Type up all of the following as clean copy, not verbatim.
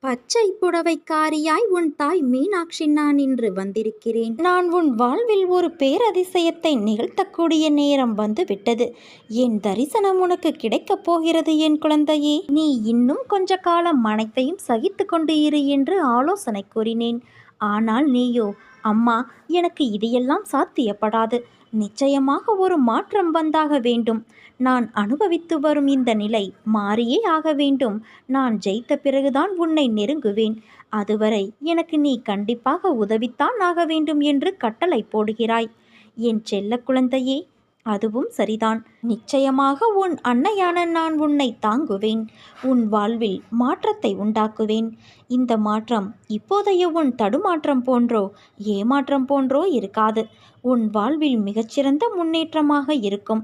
பச்சை புடவைக்காரியாய் உன் தாய் மீனாட்சி நான் இன்று வந்திருக்கிறேன். நான் உன் வாழ்வில் ஒரு பேரதிசயத்தை நிகழ்த்தக்கூடிய நேரம் வந்து விட்டது. என் தரிசனம் உனக்கு கிடைக்கப் போகிறது என் குழந்தையே. நீ இன்னும் கொஞ்ச காலம் அனைத்தையும் சகித்து கொண்டு இரு என்று ஆலோசனை கூறினேன். ஆனால் நீயோ, அம்மா, எனக்கு இது எல்லாம் சாத்தியப்படாது. நிச்சயமாக ஒரு மாற்றம் வந்தாக வேண்டும். நான் அனுபவித்து வரும் இந்த நிலை மாறியே ஆக வேண்டும். நான் ஜெயித்த பிறகுதான் உன்னை நெருங்குவேன். அதுவரை எனக்கு நீ கண்டிப்பாக உதவித்தான் ஆக வேண்டும் என்று கட்டளை போடுகிறாய். என் செல்ல குழந்தையே, அதுவும் சரிதான். நிச்சயமாக உன் அன்னையான நான் உன்னை தாங்குவேன். உன் வாழ்வில் மாற்றத்தை உண்டாக்குவேன். இந்த மாற்றம் இப்போதைய உன் தடுமாற்றம் போன்றோ ஏமாற்றம் போன்றோ இருக்காது. உன் வாழ்வில் மிகச்சிறந்த முன்னேற்றமாக இருக்கும்.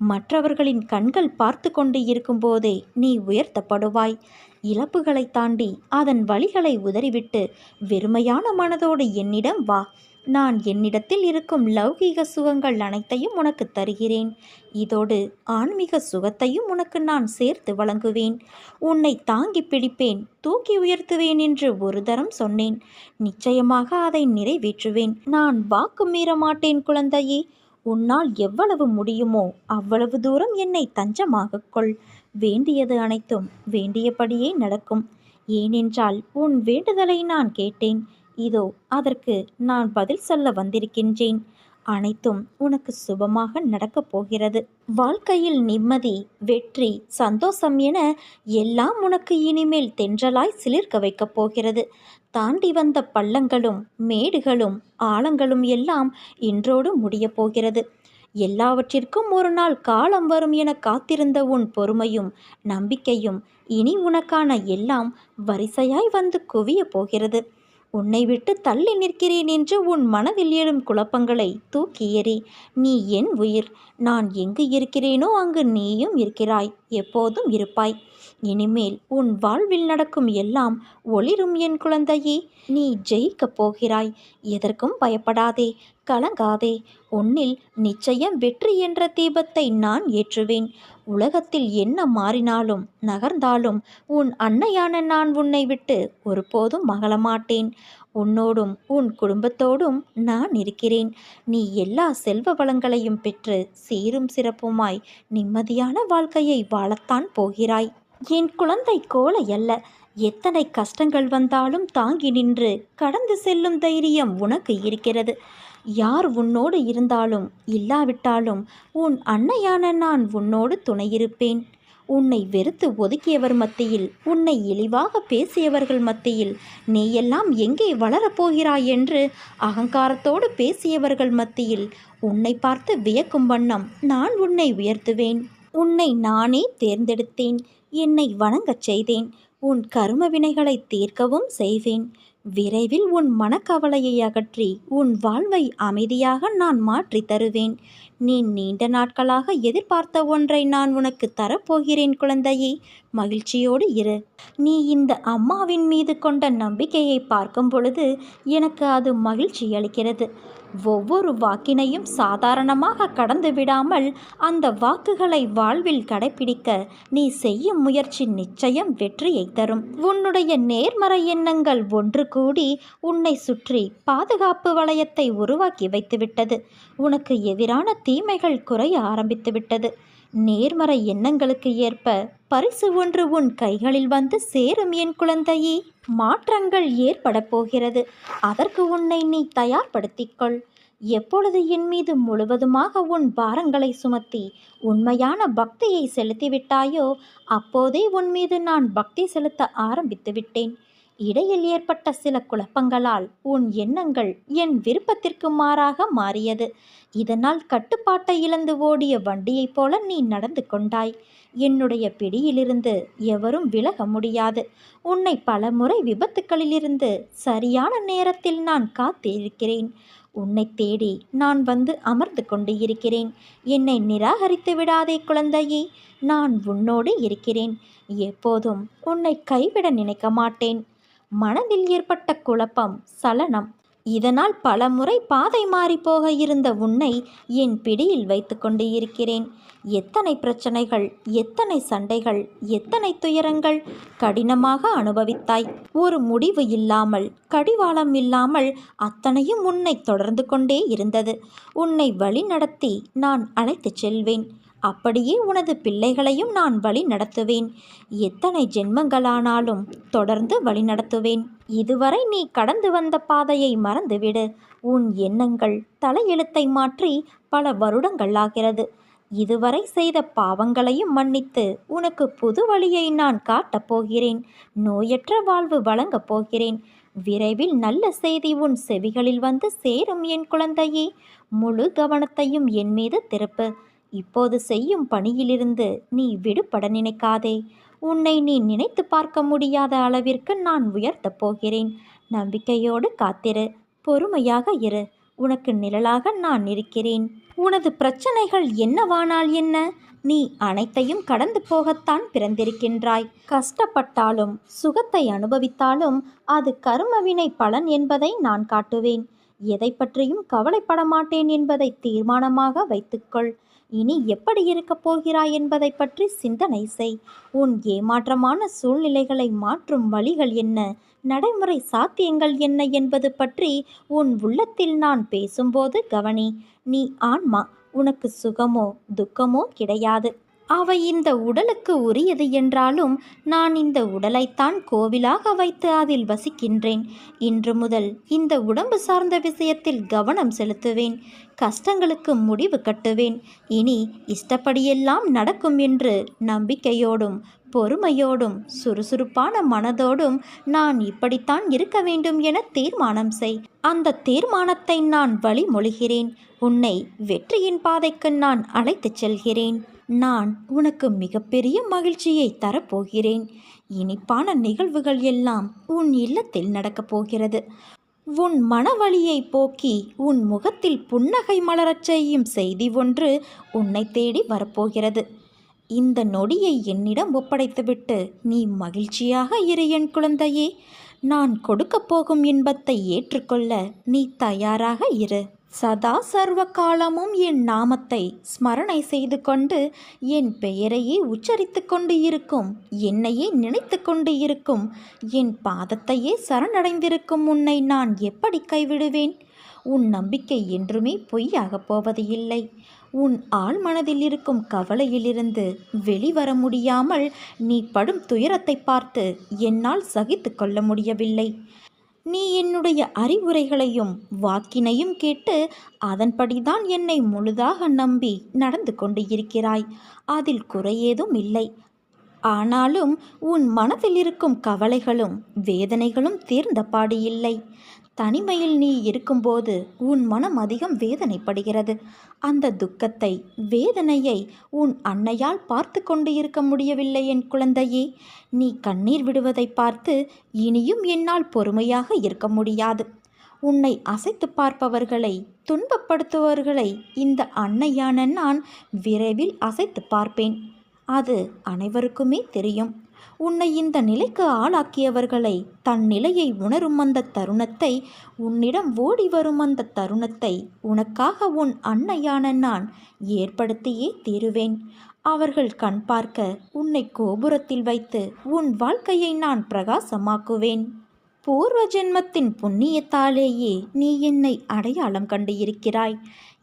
மற்றவர்களின் கண்கள் பார்த்து கொண்டு இருக்கும்போதே நீ உயர்த்தப்படுவாய். இழப்புகளை தாண்டி அதன் வழிகளை உதறிவிட்டு வெறுமையான மனதோடு என்னிடம் வா. நான் என்னிடத்தில் இருக்கும் லௌகீக சுகங்கள் அனைத்தையும் உனக்கு தருகிறேன். இதோடு ஆன்மீக சுகத்தையும் உனக்கு நான் சேர்த்து வழங்குவேன். உன்னை தாங்கி பிடிப்பேன், தூக்கி உயர்த்துவேன் என்று ஒரு தரம் சொன்னேன். நிச்சயமாக அதை நிறைவேற்றுவேன். நான் வாக்கு மீற மாட்டேன் குழந்தையே. உன்னால் எவ்வளவு முடியுமோ அவ்வளவு தூரம் என்னை தஞ்சமாகக் கொள். வேண்டியது அனைத்தும் வேண்டியபடியே நடக்கும். ஏனென்றால் உன் வேண்டுதலை நான் கேட்டேன். இதோ அதற்கு நான் பதில் சொல்ல வந்திருக்கின்றேன். அனைத்தும் உனக்கு சுபமாக நடக்கப் போகிறது. வாழ்க்கையில் நிம்மதி, வெற்றி, சந்தோஷம் என எல்லாம் உனக்கு இனிமேல் தென்றலாய் சிலிர்க்க வைக்கப் போகிறது. தாண்டி வந்த பள்ளங்களும் மேடுகளும் ஆழங்களும் எல்லாம் இன்றோடு முடியப் போகிறது. எல்லாவற்றிற்கும் ஒரு நாள் காலம் வரும் என காத்திருந்த உன் பொறுமையும் நம்பிக்கையும் இனி உனக்கான எல்லாம் வரிசையாய் வந்து குவிய போகிறது. உன்னை விட்டு தள்ளி நிற்கிறேன் என்று உன் மனதில் எழும் குழப்பங்களை தூக்கி எறி. நீ என் உயிர். நான் எங்கு இருக்கிறேனோ அங்கு நீயும் இருக்கிறாய், எப்போதும் இருப்பாய். இனிமேல் உன் வாழ்வில் நடக்கும் எல்லாம் ஒளிரும் என் குழந்தையே. நீ ஜெயிக்கப் போகிறாய். எதற்கும் பயப்படாதே, கலங்காதே. உன்னில் நிச்சயம் வெற்றி என்ற தீபத்தை நான் ஏற்றுவேன். உலகத்தில் என்ன மாறினாலும் நகர்ந்தாலும் உன் அன்னையான நான் உன்னை விட்டு ஒருபோதும் மகளமாட்டேன். உன்னோடும் உன் குடும்பத்தோடும் நான் இருக்கிறேன். நீ எல்லா செல்வ வளங்களையும் பெற்று சீரும் சிறப்புமாய் நிம்மதியான வாழ்க்கையை வாழத்தான் போகிறாய். என் குழந்தை கோலை அல்ல. எத்தனை கஷ்டங்கள் வந்தாலும் தாங்கி நின்று கடந்து செல்லும் தைரியம் உனக்கு இருக்கிறது. யார் உன்னோடு இருந்தாலும் இல்லாவிட்டாலும் உன் அன்னையான நான் உன்னோடு துணையிருப்பேன். உன்னை வெறுத்து ஒதுக்கியவர் மத்தியில், உன்னை இழிவாக பேசியவர்கள் மத்தியில், நீயெல்லாம் எங்கே வளரப்போகிறாய் என்று அகங்காரத்தோடு பேசியவர்கள் மத்தியில் உன்னை பார்த்து வியக்கும் வண்ணம் நான் உன்னை உயர்த்துவேன். உன்னை நானே தேர்ந்தெடுத்தேன். என்னை வணங்கச் செய்தேன். உன் கர்ம வினைகளை தீர்க்கவும் செய்வேன். விரைவில் உன் மனக்கவலையை அகற்றி உன் வாழ்வை அமைதியாக நான் மாற்றி தருவேன். நீ நீண்ட நாட்களாக எதிர்பார்த்த ஒன்றை நான் உனக்கு தரப்போகிறேன் குழந்தையே. மகிழ்ச்சியோடு இரு. நீ இந்த அம்மாவின் மீது கொண்ட நம்பிக்கையை பார்க்கும் பொழுது எனக்கு அது மகிழ்ச்சி அளிக்கிறது. ஒவ்வொரு வாக்கினையும் சாதாரணமாக கடந்து விடாமல் அந்த வாக்குகளை வாழ்வில் கடைபிடிக்க நீ செய்யும் முயற்சி நிச்சயம் வெற்றியை தரும். உன்னுடைய நேர்மறை எண்ணங்கள் ஒன்று கூடி உன்னை சுற்றி பாதுகாப்பு வளையத்தை உருவாக்கி வைத்துவிட்டது. உனக்கு எதிரான தீமைகள் குறைய ஆரம்பித்துவிட்டது. நேர்மறை எண்ணங்களுக்கு ஏற்ப பரிசு ஒன்று உன் கைகளில் வந்து சேரும் என் குழந்தையே. மாற்றங்கள் ஏற்பட போகிறது. அதற்கு உன்னை நீ தயார்படுத்திக்கொள். எப்பொழுது என் மீது முழுவதுமாக உன் பாரங்களை சுமத்தி உண்மையான பக்தியை செலுத்திவிட்டாயோ அப்போதே உன் மீது நான் பக்தி செலுத்த ஆரம்பித்து விட்டேன். இடையில் ஏற்பட்ட சில குழப்பங்களால் உன் எண்ணங்கள் என் விருப்பத்திற்கு மாறாக மாறியது. இதனால் கட்டுப்பாட்டை இழந்து ஓடிய வண்டியைப் போல நீ நடந்து கொண்டாய். என்னுடைய பிடியிலிருந்து எவரும் விலக முடியாது. உன்னை பலமுறை விபத்துக்களிலிருந்து சரியான நேரத்தில் நான் காத்திருக்கிறேன். உன்னை தேடி நான் வந்து அமர்ந்து கொண்டு இருக்கிறேன். என்னை நிராகரித்து விடாதே குழந்தையே. நான் உன்னோடு இருக்கிறேன். எப்போதும் உன்னை கைவிட நினைக்க மாட்டேன். மனதில் ஏற்பட்ட குழப்பம், சலனம் இதனால் பலமுறை பாதை மாறிப்போக இருந்த உன்னை என் பிடியில் வைத்து கொண்டு இருக்கிறேன். எத்தனை பிரச்சனைகள், எத்தனை சண்டைகள், எத்தனை துயரங்கள் கடினமாக அனுபவித்தாய். ஒரு முடிவு இல்லாமல், கடிவாளம் இல்லாமல் அத்தனையும் உன்னை தொடர்ந்து கொண்டே இருந்தது. உன்னை வழி நடத்தி நான் அழைத்துச் செல்வேன். அப்படியே உனது பிள்ளைகளையும் நான் வழி நடத்துவேன். எத்தனை ஜென்மங்களானாலும் தொடர்ந்து வழி நடத்துவேன். இதுவரை நீ கடந்து வந்த பாதையை மறந்துவிடு. உன் எண்ணங்கள் தலையெழுத்தை மாற்றி பல வருடங்கள் ஆகிறது. இதுவரை செய்த பாவங்களையும் மன்னித்து உனக்கு புது வழியை நான் காட்டப் போகிறேன். நோயற்ற வாழ்வு வழங்கப் போகிறேன். விரைவில் நல்ல செய்தி உன் செவிகளில் வந்து சேரும் என் குழந்தையே. முழு கவனத்தையும் என் மீது திருப்பு. இப்போது செய்யும் பணியிலிருந்து நீ விடுபட நினைக்காதே. உன்னை நீ நினைத்து பார்க்க முடியாத அளவிற்கு நான் உயர்த்தப் போகிறேன். நம்பிக்கையோடு காத்திரு, பொறுமையாக இரு. உனக்கு நிழலாக நான் இருக்கிறேன். உனது பிரச்சனைகள் என்னவானால் என்ன? நீ அனைத்தையும் கடந்து போகத்தான் பிறந்திருக்கின்றாய். கஷ்டப்பட்டாலும் சுகத்தை அனுபவித்தாலும் அது கர்மவினை பலன் என்பதை நான் காட்டுவேன். எதை பற்றியும் கவலைப்பட மாட்டேன் என்பதை தீர்மானமாக வைத்துக்கொள். இனி எப்படி இருக்கப் போகிறாய் என்பதை பற்றி சிந்தனை செய். உன் ஏமாற்றமான சூழ்நிலைகளை மாற்றும் வழிகள் என்ன, நடைமுறை சாத்தியங்கள் என்ன என்பது பற்றி உன் உள்ளத்தில் நான் பேசும்போது கவனி. நீ ஆன்மா. உனக்கு சுகமோ துக்கமோ கிடையாது. அவை இந்த உடலுக்கு உரியது என்றாலும் நான் இந்த உடலைத்தான் கோவிலாக வைத்து அதில் வசிக்கின்றேன். இன்று முதல் இந்த உடம்பு சார்ந்த விஷயத்தில் கவனம் செலுத்துவேன். கஷ்டங்களுக்கு முடிவு கட்டுவேன். இனி இஷ்டப்படியெல்லாம் நடக்கும் என்று நம்பிக்கையோடும் பொறுமையோடும் சுறுசுறுப்பான மனதோடும் நான் இப்படித்தான் இருக்க வேண்டும் என தீர்மானம் செய். அந்த தீர்மானத்தை நான் வழிமொழிகிறேன். உன்னை வெற்றியின் பாதைக்கு நான் அழைத்துச் செல்கிறேன். நான் உனக்கு மிகப்பெரிய மகிழ்ச்சியை தரப்போகிறேன். இனிப்பான நிகழ்வுகள் எல்லாம் உன் இல்லத்தில் நடக்கப் போகிறது. உன் மனவலியை போக்கி உன் முகத்தில் புன்னகை மலரச் செய்யும் செய்தி ஒன்று உன்னை தேடி வரப்போகிறது. இந்த நொடியை என்னிடம் ஒப்படைத்துவிட்டு நீ மகிழ்ச்சியாக இரு என் குழந்தையே. நான் கொடுக்கப் போகும் இன்பத்தை ஏற்றுக்கொள்ள நீ தயாராக இரு. சதா சர்வ காலமும் என் நாமத்தை ஸ்மரணை செய்து கொண்டு என் பெயரையே உச்சரித்து கொண்டு இருக்கும், என்னையே நினைத்து கொண்டு இருக்கும், என் பாதத்தையே சரணடைந்திருக்கும் உன்னை நான் எப்படி கைவிடுவேன்? உன் நம்பிக்கை என்றுமே பொய்யாகப் போவது இல்லை. உன் ஆழ் மனதில் இருக்கும் கவலையிலிருந்து வெளிவர முடியாமல் நீ படும் துயரத்தை பார்த்து என்னால் சகித்து கொள்ள முடியவில்லை. நீ என்னுடைய அறிவுரைகளையும் வாக்கினையும் கேட்டு அதன்படிதான் என்னை முழுதாக நம்பி நடந்து கொண்டு இருக்கிறாய். அதில் குறையேதும் இல்லை. ஆனாலும் உன் மனதில் இருக்கும் கவலைகளும் வேதனைகளும் தீர்ந்த பாடு இல்லை. தனிமையில் நீ இருக்கும்போது உன் மனம் அதிகம் வேதனைப்படுகிறது. அந்த துக்கத்தை, வேதனையை உன் அன்னையால் பார்த்து கொண்டு இருக்க முடியவில்லை என் குழந்தையே. நீ கண்ணீர் விடுவதை பார்த்து இனியும் என்னால் பொறுமையாக இருக்க முடியாது. உன்னை அசைத்து பார்ப்பவர்களை, துன்பப்படுத்துபவர்களை இந்த அன்னையான நான் விரைவில் அசைத்து பார்ப்பேன். அது அனைவருக்குமே தெரியும். உன்னை இந்த நிலைக்கு ஆளாக்கியவர்களை, தன் நிலையை உணரும் அந்த தருணத்தை, உன்னிடம் ஓடி வரும் அந்த தருணத்தை உனக்காக உன் அன்னையான நான் ஏற்படுத்தியே தீருவேன். அவர்கள் கண் பார்க்க உன்னை கோபுரத்தில் வைத்து உன் வாழ்க்கையை நான் பிரகாசமாக்குவேன். பூர்வ ஜென்மத்தின் புண்ணியத்தாலேயே நீ என்னை அடையாளம் கண்டு இருக்கிறாய்.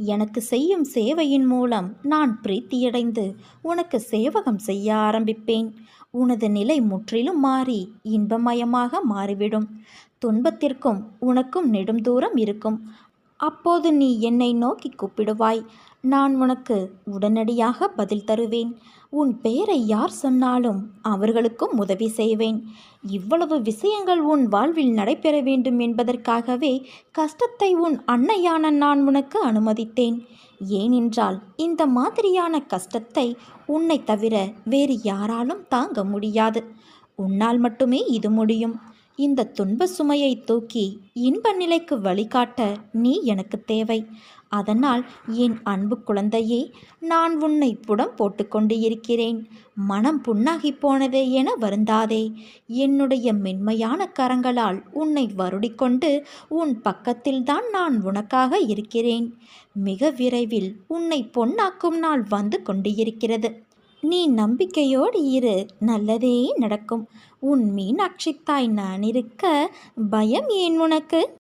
எனக்கு செய்யும் சேவையின் மூலம் நான் பிரீத்தியடைந்து உனக்கு சேவகம் செய்ய ஆரம்பிப்பேன். உனது நிலை முற்றிலும் மாறி இன்பமயமாக மாறிவிடும். துன்பத்திற்கும் உனக்கும் நெடும் தூரம் இருக்கும். அப்போது நீ என்னை நோக்கி கூப்பிடுவாய். நான் உனக்கு உடனடியாக பதில் தருவேன். உன் பெயரை யார் சொன்னாலும் அவர்களுக்கும் உதவி செய்வேன். இவ்வளவு விஷயங்கள் உன் வாழ்வில் நடைபெற வேண்டும் என்பதற்காகவே கஷ்டத்தை உன் அன்னையான நான் உனக்கு அனுமதித்தேன். ஏனென்றால் இந்த மாதிரியான கஷ்டத்தை உன்னை தவிர வேறு யாராலும் தாங்க முடியாது. உன்னால் மட்டுமே இது முடியும். இந்த துன்ப சுமையை தூக்கி இன்ப நிலைக்கு வழிகாட்ட நீ எனக்கு தேவை. அதனால் என் அன்பு குழந்தையே, நான் உன்னை புடம் போட்டுக்கொண்டு இருக்கிறேன். மனம் புண்ணாகி போனதே என வருந்தாதே. என்னுடைய மென்மையான கரங்களால் உன்னை வருடிக்கொண்டு உன் பக்கத்தில்தான் நான் உனக்காக இருக்கிறேன். மிக விரைவில் உன்னை பொன்னாக்கும் நாள் வந்து கொண்டிருக்கிறது. நீ நம்பிக்கையோடு இரு, நல்லதே நடக்கும். உன் மீனாட்சி தாய் நான் இருக்க பயம் ஏன் உனக்கு?